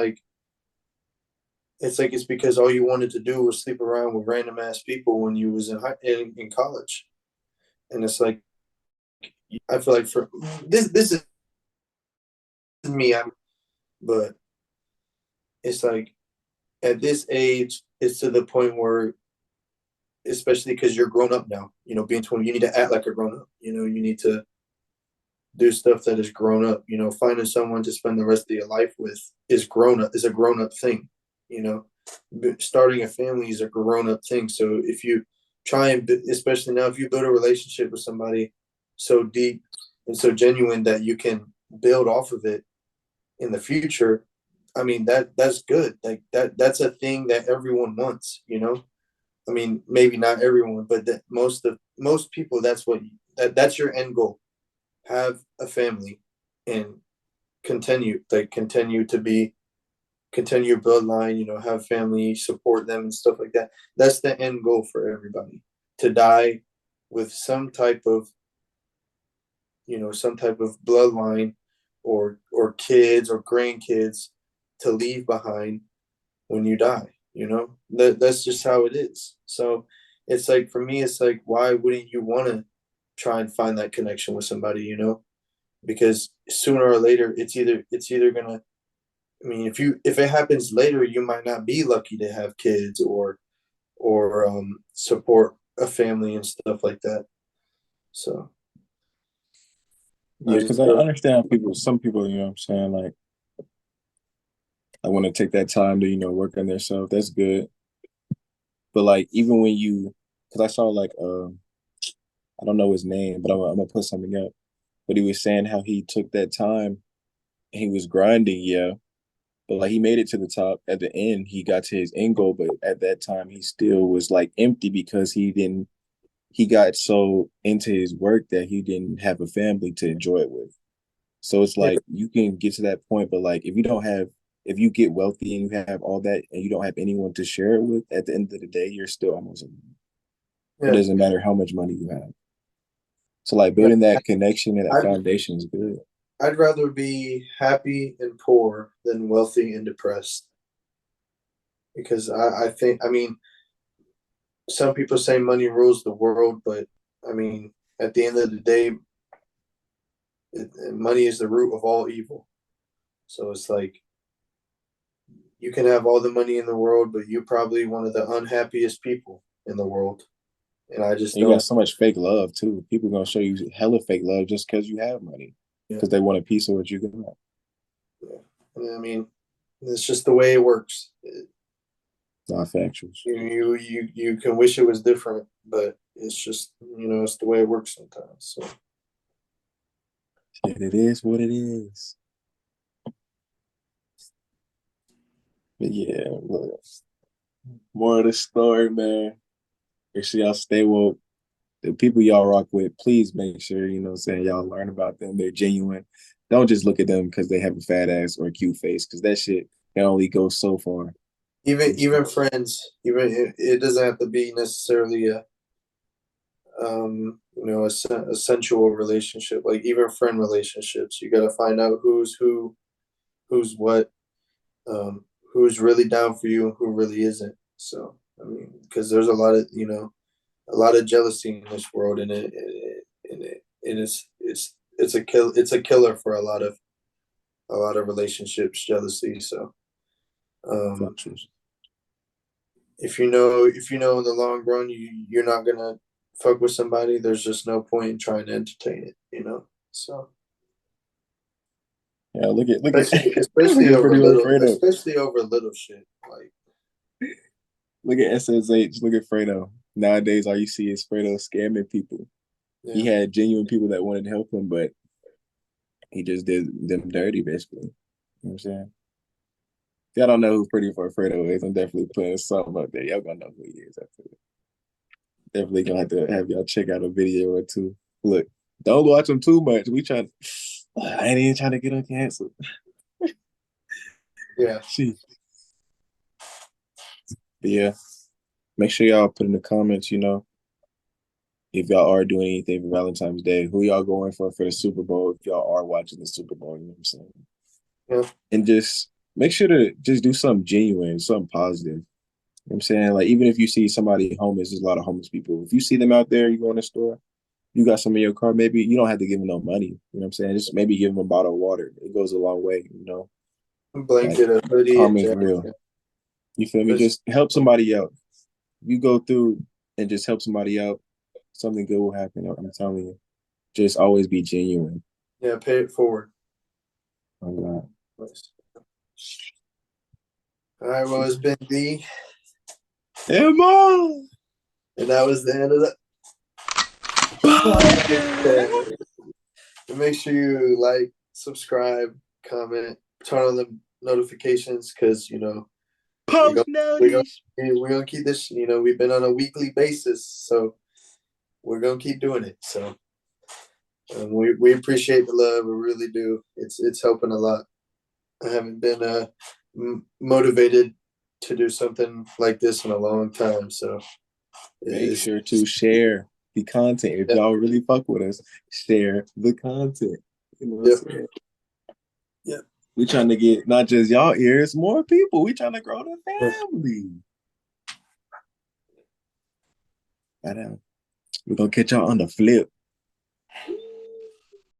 because all you wanted to do was sleep around with random ass people when you was in college, and it's like, I feel like, for this is me, but it's like, at this age, it's to the point where, especially because you're grown up now, you know, being 20, you need to act like a grown up. You know, you need to do stuff that is grown up. You know, finding someone to spend the rest of your life with is a grown up thing. You know, starting a family is a grown up thing. So if you try and, especially now, if you build a relationship with somebody so deep and so genuine that you can build off of it in the future, I mean, that's good. Like, that's a thing that everyone wants, you know. I mean, maybe not everyone, but that most people, that's your end goal. Have a family and continue to be, continue your bloodline, you know, have family, support them and stuff like that. That's the end goal for everybody. To die with some type of bloodline, or kids or grandkids to leave behind when you die. You know, that's just how it is. So it's like, for me, it's like, why wouldn't you want to try and find that connection with somebody, you know? Because sooner or later, it's either gonna, I mean, if it happens later, you might not be lucky to have kids, or support a family and stuff like that. So Yeah, because I understand some people, you know what I'm saying, like I want to take that time to, you know, work on themselves. That's good. But like even when because I saw like I don't know his name, but I'm gonna put something up. But he was saying how he took that time and he was grinding, yeah. But like he made it to the top. At the end, he got to his end goal, but at that time he still was like empty because he got so into his work that he didn't have a family to enjoy it with. So it's like you can get to that point, but like if you get wealthy and you have all that and you don't have anyone to share it with, at the end of the day, you're still almost. It doesn't matter how much money you have. So like building that connection and that foundation is good. I'd rather be happy and poor than wealthy and depressed. Because I think, I mean, some people say money rules the world, but I mean, at the end of the day, money is the root of all evil. So it's like you can have all the money in the world, but you're probably one of the unhappiest people in the world. And I just you got so much fake love too. People gonna show you hella fake love just because you have money, because they want a piece of what you got. Yeah, I mean, it's just the way it works. Not factuals. You can wish it was different, but it's just it's the way it works sometimes. So it is what it is. But yeah, look, more of the story, man. Make sure y'all stay woke. The people y'all rock with, please make sure, y'all learn about them. They're genuine. Don't just look at them because they have a fat ass or a cute face, because that shit can only go so far. Even friends, it doesn't have to be necessarily a sensual relationship. Like even friend relationships, you got to find out who's what, who's really down for you and who really isn't. So I mean, because there's a lot of jealousy in this world, and it's a killer for a lot of relationships, jealousy. So if you know in the long run you're not gonna fuck with somebody, there's just no point in trying to entertain it, So yeah, especially over little shit. Like look at SSH, look at Fredo. Nowadays all you see is Fredo scamming people. Yeah. He had genuine people that wanted to help him, but he just did them dirty, basically. You know what I'm saying? If y'all don't know who Pretty for Fredo is, I'm definitely putting something up there. Y'all gonna know who he is after that. Definitely gonna have to have y'all check out a video or two. Look, don't watch them too much. I ain't even trying to get them canceled. Yeah. But yeah. Make sure y'all put in the comments, if y'all are doing anything for Valentine's Day, who y'all going for the Super Bowl, if y'all are watching the Super Bowl, you know what I'm saying? Yeah. And just make sure to just do something genuine, something positive. You know what I'm saying? Like, even if you see somebody homeless, there's a lot of homeless people. If you see them out there, you go in the store, you got some in your car, maybe you don't have to give them no money. You know what I'm saying? Just maybe give them a bottle of water. It goes a long way, A blanket, a hoodie, karma's real. You feel me? Just help somebody out. You go through and just help somebody out, something good will happen. I'm telling you. Just always be genuine. Yeah, pay it forward. Oh God. Nice. All right, well, it's been D. Emma! And that was the end of the Make sure you like, subscribe, comment, turn on the notifications, because post notice. We're gonna keep this. We've been on a weekly basis, so we're gonna keep doing it. So we appreciate the love. We really do. It's helping a lot. I haven't been motivated to do something like this in a long time. So make sure to share the content. If y'all really fuck with us, share the content. Yep. We trying to get not just y'all ears, more people. We trying to grow the family. We're gonna catch y'all on the flip.